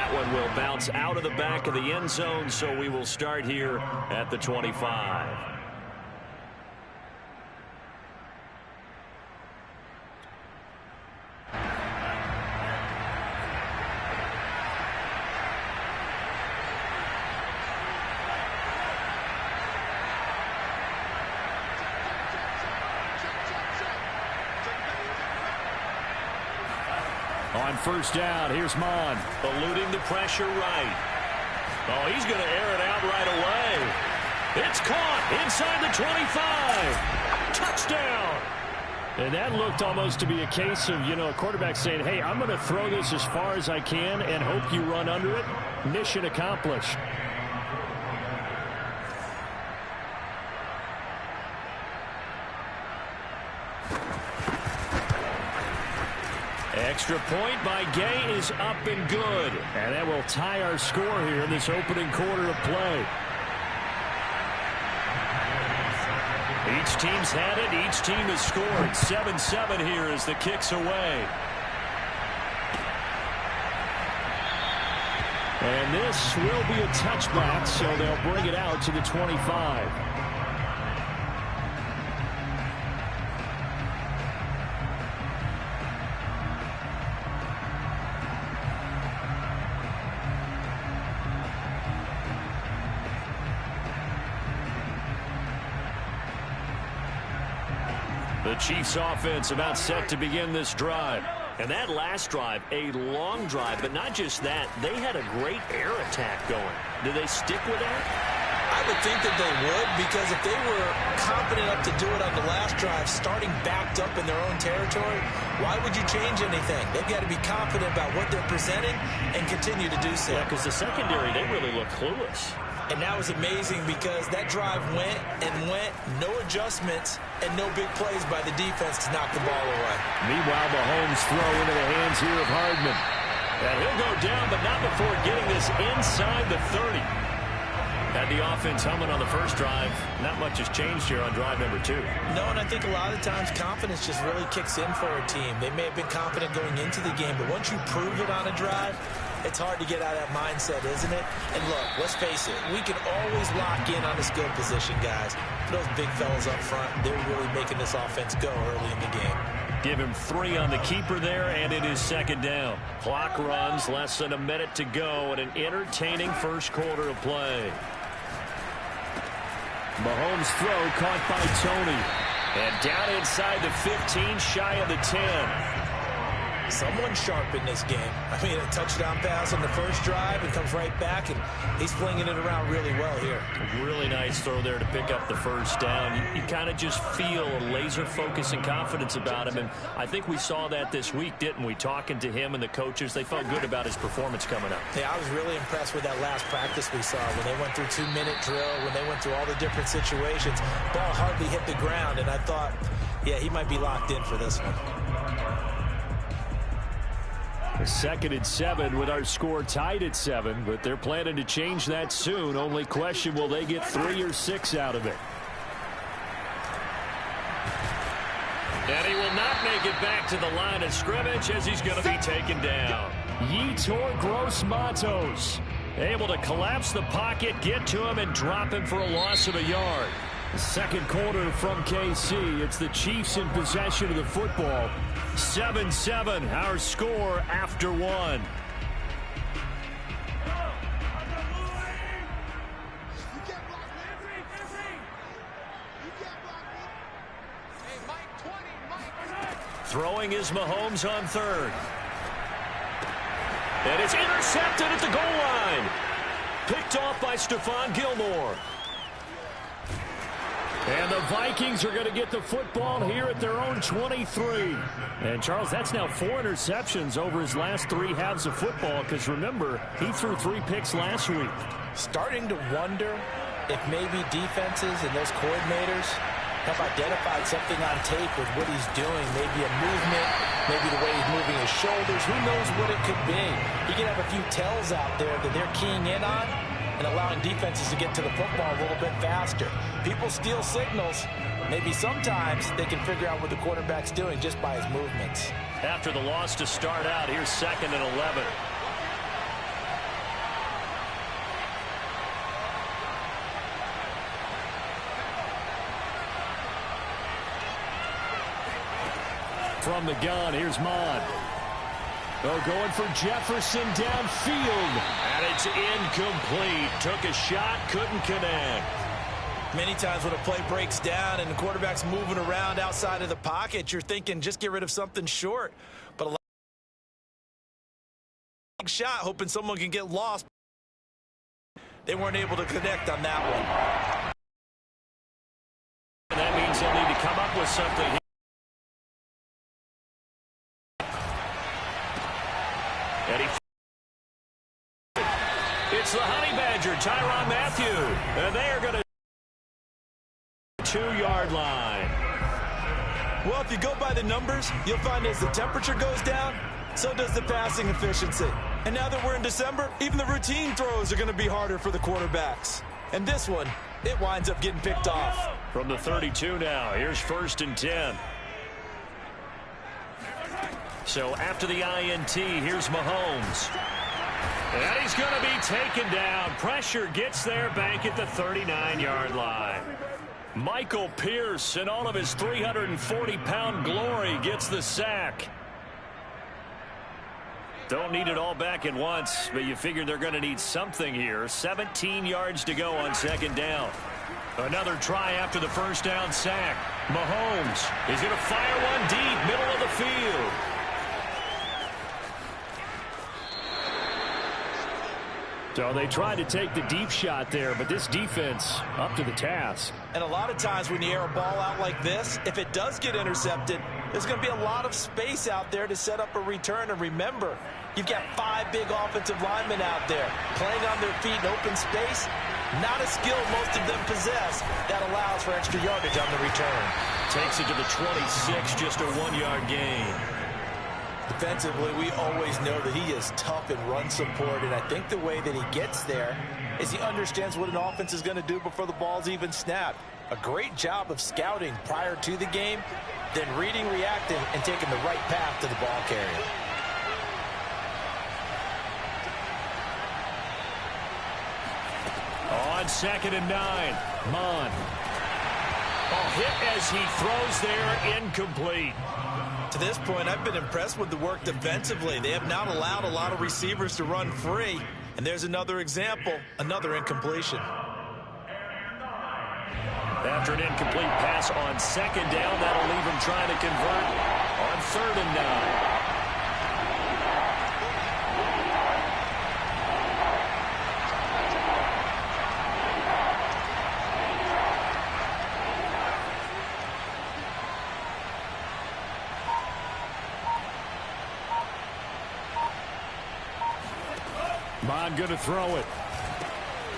that one will bounce out of the back of the end zone, so we will start here at the 25. On first down, here's Mon. Eluding the pressure right. Oh, he's going to air it out right away. It's caught inside the 25. Touchdown. And that looked almost to be a case of, a quarterback saying, hey, I'm going to throw this as far as I can and hope you run under it. Mission accomplished. Extra point by Gay is up and good. And that will tie our score here in this opening quarter of play. Each team's had it. Each team has scored. 7-7 here as the kick's away. And this will be a touchback, so they'll bring it out to the 25. The Chiefs offense about set to begin this drive. And that last drive, a long drive, but not just that. They had a great air attack going. Do they stick with that? I would think that they would, because if they were confident enough to do it on the last drive, starting backed up in their own territory, why would you change anything? They've got to be confident about what they're presenting and continue to do so. Yeah, because the secondary, they really look clueless. And that was amazing because that drive went and went, no adjustments, and no big plays by the defense to knock the ball away. Meanwhile, Mahomes throw into the hands here of Hardman. And he'll go down, but not before getting this inside the 30. Had the offense humming on the first drive. Not much has changed here on drive number 2. No, and I think a lot of times confidence just really kicks in for a team. They may have been confident going into the game, but once you prove it on a drive, it's hard to get out of that mindset, isn't it? And look, let's face it, we can always lock in on the skill position, guys. Those big fellas up front, they're really making this offense go early in the game. Give him 3 on the keeper there, and it is second down. Clock runs, less than a minute to go, and an entertaining first quarter of play. Mahomes' throw caught by Tony. And down inside the 15, shy of the 10. Someone sharp in this game. I mean, a touchdown pass on the first drive and comes right back, and he's flinging it around really well here. Really nice throw there to pick up the first down. You kind of just feel a laser focus and confidence about him, and I think we saw that this week, didn't we? Talking to him and the coaches, they felt good about his performance coming up. Yeah, I was really impressed with that last practice we saw when they went through 2-minute drill, when they went through all the different situations. Ball hardly hit the ground, and I thought, yeah, he might be locked in for this one. Second and 7 with our score tied at 7, but they're planning to change that soon. Only question, will they get 3 or 6 out of it? And he will not make it back to the line of scrimmage as he's going to be taken down. Yetur Gross-Matos able to collapse the pocket, get to him, and drop him for a loss of a yard. Second quarter from KC. It's the Chiefs in possession of the football. 7-7, our score after 1. Throwing is Mahomes on third. And it's intercepted at the goal line. Picked off by Stephon Gilmore. And the Vikings are going to get the football here at their own 23. And, Charles, that's now 4 interceptions over his last 3 halves of football, because, remember, he threw 3 picks last week. Starting to wonder if maybe defenses and those coordinators have identified something on tape with what he's doing. Maybe a movement, maybe the way he's moving his shoulders. Who knows what it could be? He could have a few tells out there that they're keying in on and allowing defenses to get to the football a little bit faster. People steal signals. Maybe sometimes they can figure out what the quarterback's doing just by his movements. After the loss to start out, here's 2nd and 11. from the gun. Here's Mond. Oh, going for Jefferson downfield. And it's incomplete. Took a shot, couldn't connect. Many times when a play breaks down and the quarterback's moving around outside of the pocket, you're thinking just get rid of something short. But a lot of shot, hoping someone can get lost. They weren't able to connect on that one. And that means they'll need to come up with something. It's the Honey Badger, Tyrann Mathieu. And they are going to 2-yard line. Well, if you go by the numbers, you'll find as the temperature goes down, so does the passing efficiency. And now that we're in December, even the routine throws are going to be harder for the quarterbacks. And this one, it winds up getting picked off. From the 32 now, here's 1st and 10. So after the INT, here's Mahomes. And he's going to be taken down. Pressure gets there back at the 39-yard line. Michael Pierce, in all of his 340-pound glory, gets the sack. Don't need it all back at once, but you figure they're going to need something here. 17 yards to go on 2nd down. Another try after the 1st down sack. Mahomes is going to fire one deep, middle of the field. So they tried to take the deep shot there, but this defense up to the task. And a lot of times when you air a ball out like this, if it does get intercepted, there's going to be a lot of space out there to set up a return. And remember, you've got 5 big offensive linemen out there playing on their feet in open space. Not a skill most of them possess that allows for extra yardage on the return. Takes it to the 26, just a 1-yard gain. Defensively, we always know that he is tough in run support, and I think the way that he gets there is he understands what an offense is going to do before the ball's even snapped. A great job of scouting prior to the game, then reading, reacting, and taking the right path to the ball carrier. On 2nd and 9, Mond. Hit as he throws there, incomplete. To this point, I've been impressed with the work defensively. They have not allowed a lot of receivers to run free. And there's another example, another incompletion. After an incomplete pass on 2nd down, that'll leave him trying to convert on 3rd and 9. Mond going to throw it.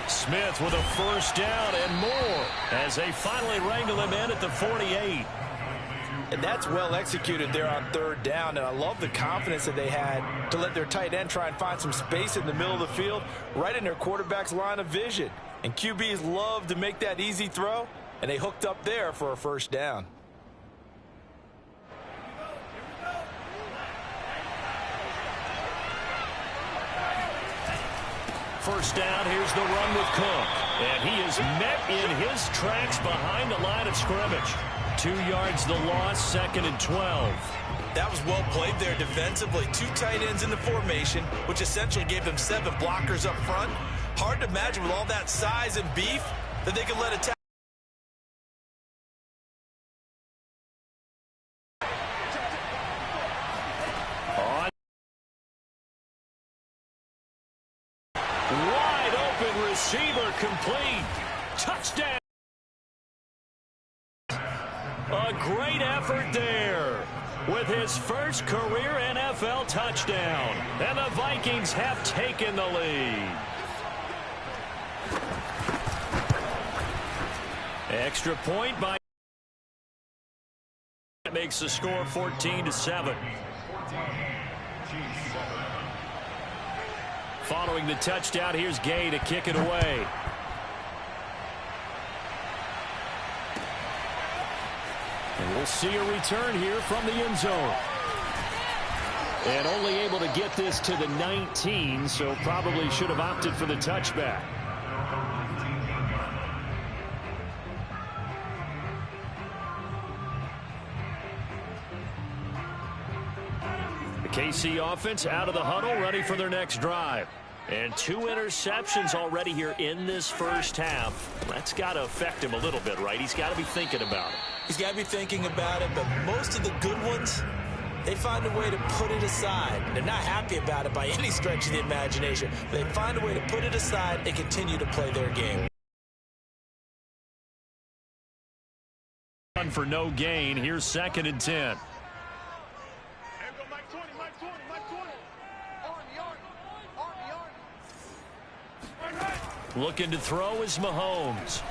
Smith with a 1st down and more as they finally wrangle him in at the 48. And that's well executed there on 3rd down, and I love the confidence that they had to let their tight end try and find some space in the middle of the field, right in their quarterback's line of vision. And QBs love to make that easy throw, and they hooked up there for a 1st down. First down, here's the run with Cook. And he is met in his tracks behind the line of scrimmage. 2 yards the loss, 2nd and 12. That was well played there defensively. 2 tight ends in the formation, which essentially gave them 7 blockers up front. Hard to imagine with all that size and beef that they could let a Wide open receiver complete. Touchdown. A great effort there with his first career NFL touchdown. And the Vikings have taken the lead. Extra point by makes the score 14-7. Following the touchdown, here's Gay to kick it away. And we'll see a return here from the end zone. And only able to get this to the 19, so probably should have opted for the touchback. KC offense out of the huddle, ready for their next drive. And 2 interceptions already here in this first half. That's got to affect him a little bit, right? He's got to be thinking about it. He's got to be thinking about it, but most of the good ones, they find a way to put it aside. They're not happy about it by any stretch of the imagination. They find a way to put it aside and continue to play their game. For no gain. Here's 2nd and 10. Looking to throw is Mahomes.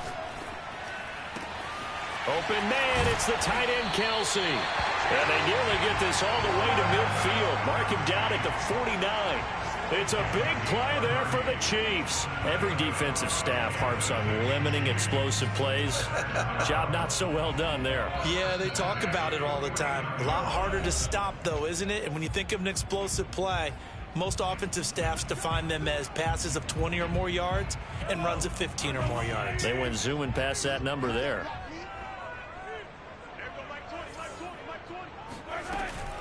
Open man, it's the tight end Kelsey. And they nearly get this all the way to midfield. Mark him down at the 49. It's a big play there for the Chiefs. Every defensive staff harps on limiting explosive plays. Job not so well done there. Yeah, they talk about it all the time. A lot harder to stop, though, isn't it? And when you think of an explosive play, most offensive staffs define them as passes of 20 or more yards and runs of 15 or more yards. They went zooming past that number there.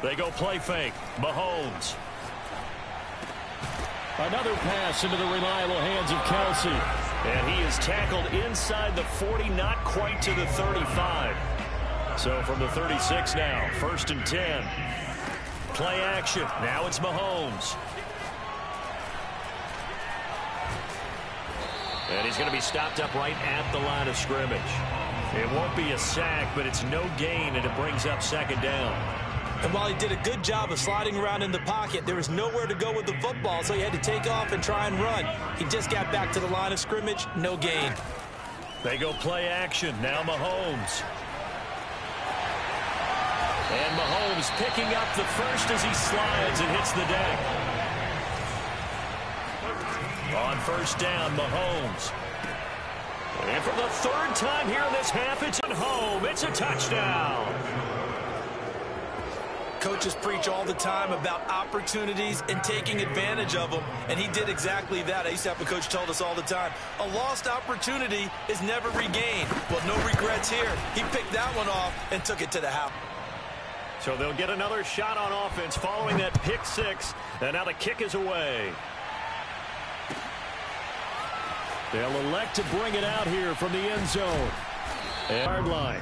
They go play fake. Mahomes. Another pass into the reliable hands of Kelsey. And he is tackled inside the 40, not quite to the 35. So from the 36 now, 1st and 10. Play action. Now it's Mahomes. And he's going to be stopped up right at the line of scrimmage. It won't be a sack, but it's no gain, and it brings up 2nd down. And while he did a good job of sliding around in the pocket, there was nowhere to go with the football, so he had to take off and try and run. He just got back to the line of scrimmage, no gain. They go play action. Now Mahomes. And Mahomes picking up the first as he slides and hits the deck. On 1st down, Mahomes. And for the 3rd time here in this half, it's at home. It's a touchdown. Coaches preach all the time about opportunities and taking advantage of them, and he did exactly that. I used to have a coach told us all the time, a lost opportunity is never regained. Well, no regrets here. He picked that one off and took it to the house. So they'll get another shot on offense following that pick 6, and now the kick is away. They'll elect to bring it out here from the end zone. Yard line.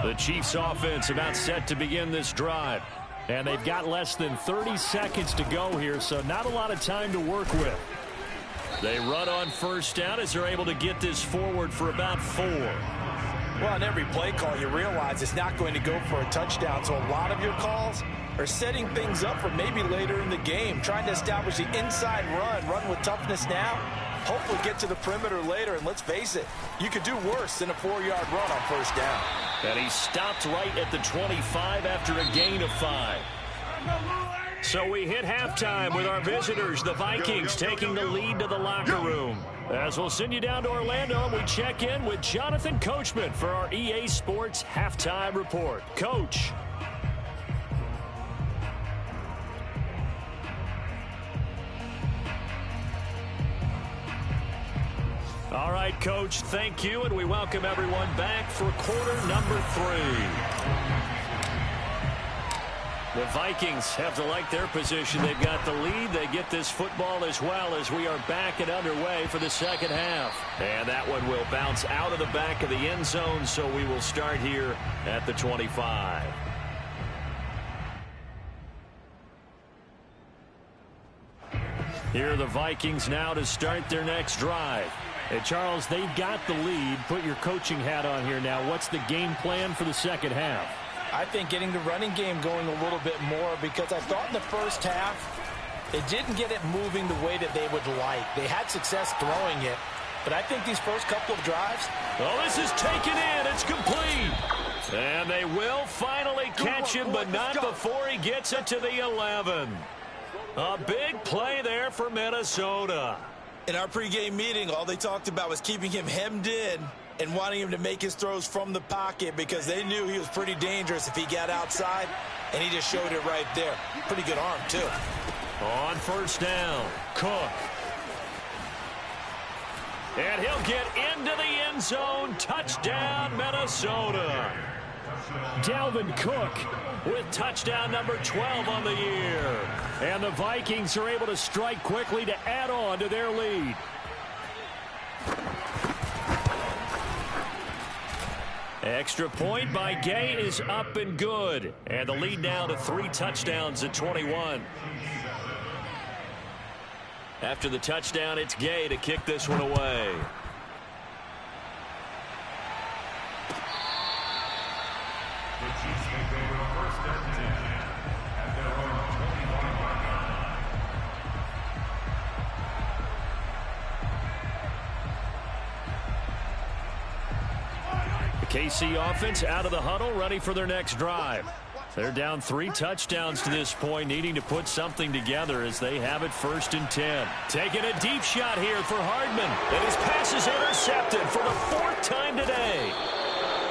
The Chiefs offense about set to begin this drive. And they've got less than 30 seconds to go here, so not a lot of time to work with. They run on 1st down as they're able to get this forward for about 4. Well, on every play call, you realize it's not going to go for a touchdown, so a lot of your calls are setting things up for maybe later in the game, trying to establish the inside run with toughness now, hopefully get to the perimeter later, and let's face it, you could do worse than a 4-yard run on 1st down. And he stopped right at the 25 after a gain of 5. So we hit halftime with our visitors, the Vikings, taking the lead to the locker room. As we'll send you down to Orlando, we check in with Jonathan Coachman for our EA Sports Halftime Report. Coach. All right, Coach, thank you, and we welcome everyone back for quarter number 3. The Vikings have to like their position. They've got the lead. They get this football as well as we are back and underway for the 2nd half. And that one will bounce out of the back of the end zone, so we will start here at the 25. Here are the Vikings now to start their next drive. Hey, Charles, they've got the lead. Put your coaching hat on here now. What's the game plan for the 2nd half? I think getting the running game going a little bit more, because I thought in the first half they didn't get it moving the way that they would like. They had success throwing it, but I think these first couple of drives. Oh, this is taken in. It's complete. And they will finally catch him, but not before he gets it to the 11. A big play there for Minnesota. In our pregame meeting, all they talked about was keeping him hemmed in and wanting him to make his throws from the pocket, because they knew he was pretty dangerous if he got outside, and he just showed it right there. Pretty good arm, too. On 1st down, Cook. And he'll get into the end zone. Touchdown, Minnesota. Dalvin Cook with touchdown number 12 on the year. And the Vikings are able to strike quickly to add on to their lead. Extra point by Gay is up and good. And the lead now to 3 touchdowns at 21. After the touchdown, it's Gay to kick this one away. The Chiefs take over first and 10 at their own 21-yard line. The KC offense out of the huddle, ready for their next drive. They're down 3 touchdowns to this point, needing to put something together as they have it 1st and 10. Taking a deep shot here for Hardman. And his pass is intercepted for the 4th time today.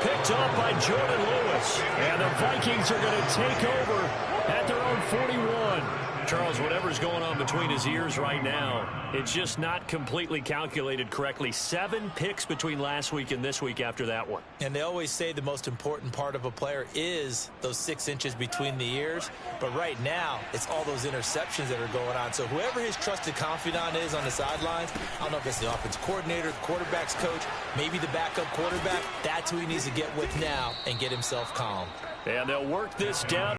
Picked up by Jordan Lewis. And the Vikings are going to take over at their own 41. Charles, whatever's going on between his ears right now, it's just not completely calculated correctly. 7 picks between last week and this week after that one. And they always say the most important part of a player is those 6 inches between the ears. But right now, it's all those interceptions that are going on. So whoever his trusted confidant is on the sidelines, I don't know if it's the offense coordinator, the quarterback's coach, maybe the backup quarterback, that's who he needs to get with now and get himself calm. And they'll work this down.